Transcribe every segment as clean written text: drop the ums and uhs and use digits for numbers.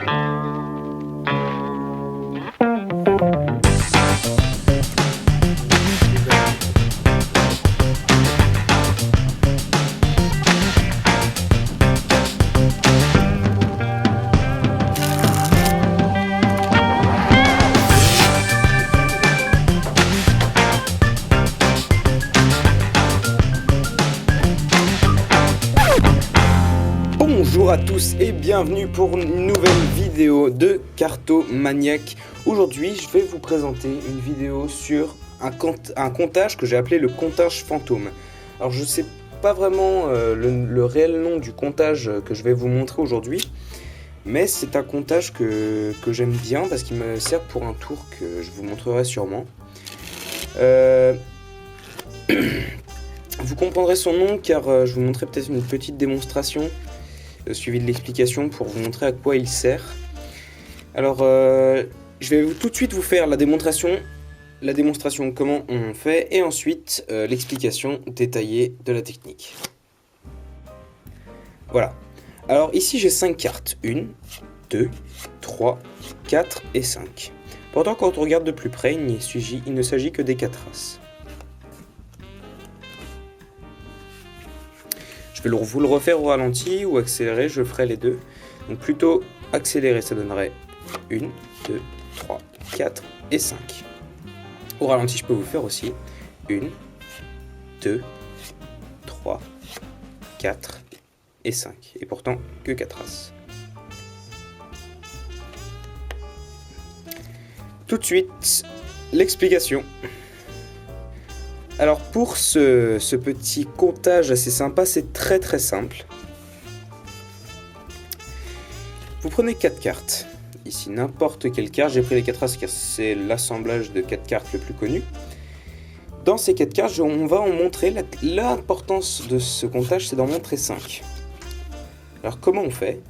Bonjour à tous et bienvenue pour une nouvelle vidéo de Cartomaniac. Aujourd'hui, je vais vous présenter une vidéo sur un comptage que j'ai appelé le comptage fantôme. Alors, je ne sais pas vraiment le réel nom du comptage que je vais vous montrer aujourd'hui, mais c'est un comptage que j'aime bien parce qu'il me sert pour un tour que je vous montrerai sûrement. Vous comprendrez son nom car je vous montrerai peut-être une petite démonstration suivi de l'explication pour vous montrer à quoi il sert. Alors, je vais tout de suite vous faire la démonstration comment on fait, et ensuite l'explication détaillée de la technique. Voilà. Alors ici j'ai 5 cartes. 1, 2, 3, 4 et 5. Pourtant quand on regarde de plus près, il ne s'agit que des 4 races. Je vais vous le refaire au ralenti ou accéléré, je ferai les deux. Donc plutôt accéléré, ça donnerait 1, 2, 3, 4 et 5. Au ralenti, je peux vous faire aussi 1, 2, 3, 4 et 5. Et pourtant, que 4 races. Tout de suite, l'explication. Alors pour ce petit comptage assez sympa, c'est très simple. Vous prenez 4 cartes. Ici n'importe quelle carte, j'ai pris les 4 races car c'est l'assemblage de 4 cartes le plus connu. Dans ces 4 cartes, on va en montrer l'importance de ce comptage, c'est d'en montrer 5. Alors comment on fait?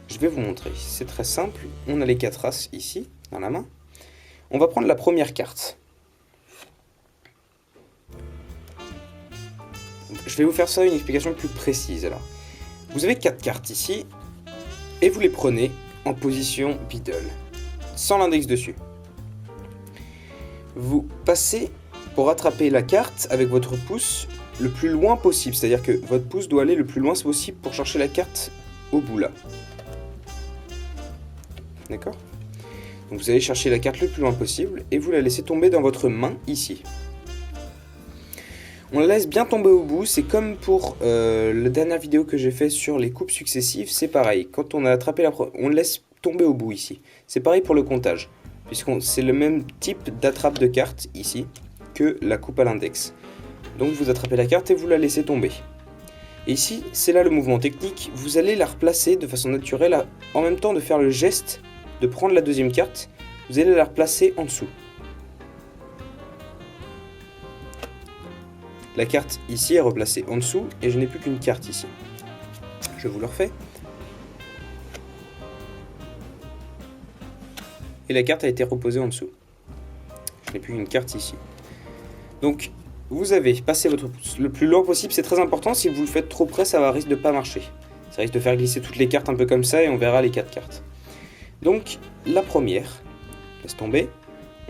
Je vais vous montrer. C'est très simple, on a les 4 races ici, dans la main. On va prendre la première carte. Je vais vous faire ça une explication plus précise. Alors, vous avez 4 cartes ici, et vous les prenez en position middle, sans l'index dessus. Vous passez pour attraper la carte avec votre pouce le plus loin possible, c'est-à-dire que votre pouce doit aller le plus loin possible pour chercher la carte au bout là. D'accord? Donc vous allez chercher la carte le plus loin possible, et vous la laissez tomber dans votre main ici. On la laisse bien tomber au bout, c'est comme pour la dernière vidéo que j'ai fait sur les coupes successives, c'est pareil. Quand on a attrapé on laisse tomber au bout ici. C'est pareil pour le comptage, puisque c'est le même type d'attrape de carte ici que la coupe à l'index. Donc vous attrapez la carte et vous la laissez tomber. Et ici, c'est là le mouvement technique, vous allez la replacer de façon naturelle, en même temps de faire le geste de prendre la deuxième carte, vous allez la replacer en dessous. La carte ici est replacée en dessous et je n'ai plus qu'une carte ici. Je vous le refais. Et la carte a été reposée en dessous. Je n'ai plus qu'une carte ici. Donc, vous avez passé votre pouce le plus loin possible. C'est très important. Si vous le faites trop près, ça risque de ne pas marcher. Ça risque de faire glisser toutes les cartes un peu comme ça et on verra les 4 cartes. Donc, la première, laisse tomber.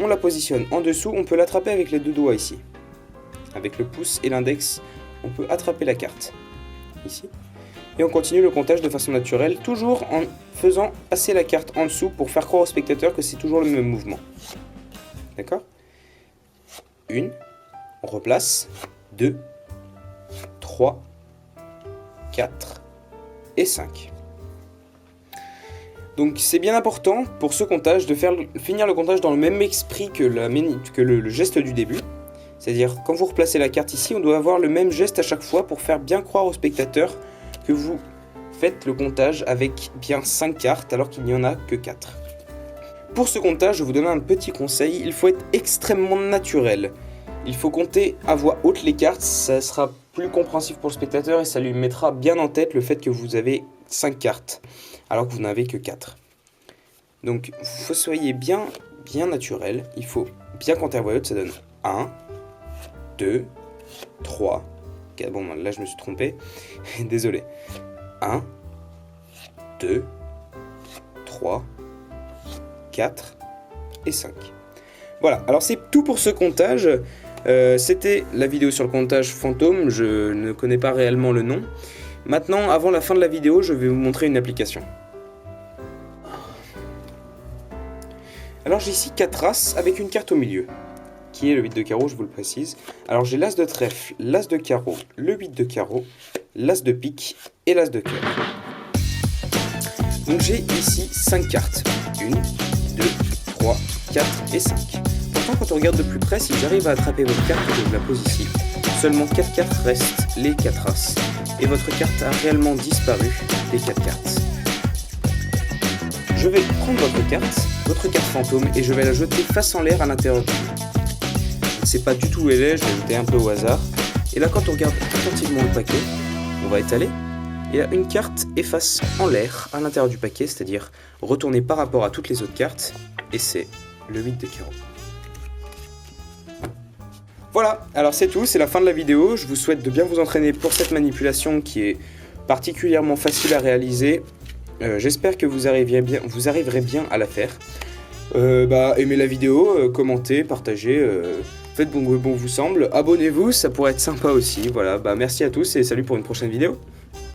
On la positionne en dessous. On peut l'attraper avec les deux doigts ici. Avec le pouce et l'index, on peut attraper la carte, ici. Et on continue le comptage de façon naturelle, toujours en faisant passer la carte en dessous pour faire croire au spectateur que c'est toujours le même mouvement. D'accord? 1, on replace, 2, 3, 4 et 5. Donc c'est bien important pour ce comptage de finir le comptage dans le même esprit que le geste du début. C'est-à-dire, quand vous replacez la carte ici, on doit avoir le même geste à chaque fois pour faire bien croire au spectateur que vous faites le comptage avec bien 5 cartes alors qu'il n'y en a que 4. Pour ce comptage, je vous donne un petit conseil, il faut être extrêmement naturel. Il faut compter à voix haute les cartes, ça sera plus compréhensif pour le spectateur et ça lui mettra bien en tête le fait que vous avez 5 cartes alors que vous n'avez que 4. Donc, vous soyez bien naturel, il faut bien compter à voix haute, ça donne 1, 2, 3, 4, bon là je me suis trompé, désolé, 1, 2, 3, 4 et 5. Voilà, alors c'est tout pour ce comptage. C'était la vidéo sur le comptage fantôme, je ne connais pas réellement le nom. Maintenant, avant la fin de la vidéo, je vais vous montrer une application. Alors j'ai ici 4 As avec une carte au milieu, qui est le 8 de carreau, je vous le précise. Alors j'ai l'As de trèfle, l'As de carreau, le 8 de carreau, l'As de pique et l'As de cœur. Donc j'ai ici 5 cartes. 1, 2, 3, 4 et 5. Pourtant quand on regarde de plus près, si j'arrive à attraper votre carte et que je la pose ici, seulement 4 cartes restent, les 4 As. Et votre carte a réellement disparu des 4 cartes. Je vais prendre votre carte fantôme, et je vais la jeter face en l'air à l'intérieur du jeu. Je ne sais pas du tout où elle est, je vais la jeter un peu au hasard. Et là, quand on regarde attentivement le paquet, on va étaler. Et là, une carte est face en l'air à l'intérieur du paquet, c'est-à-dire retournée par rapport à toutes les autres cartes, et c'est le 8 de carreau. Voilà, alors c'est tout, c'est la fin de la vidéo. Je vous souhaite de bien vous entraîner pour cette manipulation qui est particulièrement facile à réaliser. J'espère que vous arriverez bien à la faire. Aimez la vidéo, commentez, partagez, faites bon vous semble. Abonnez-vous, ça pourrait être sympa aussi. Voilà, merci à tous et salut pour une prochaine vidéo.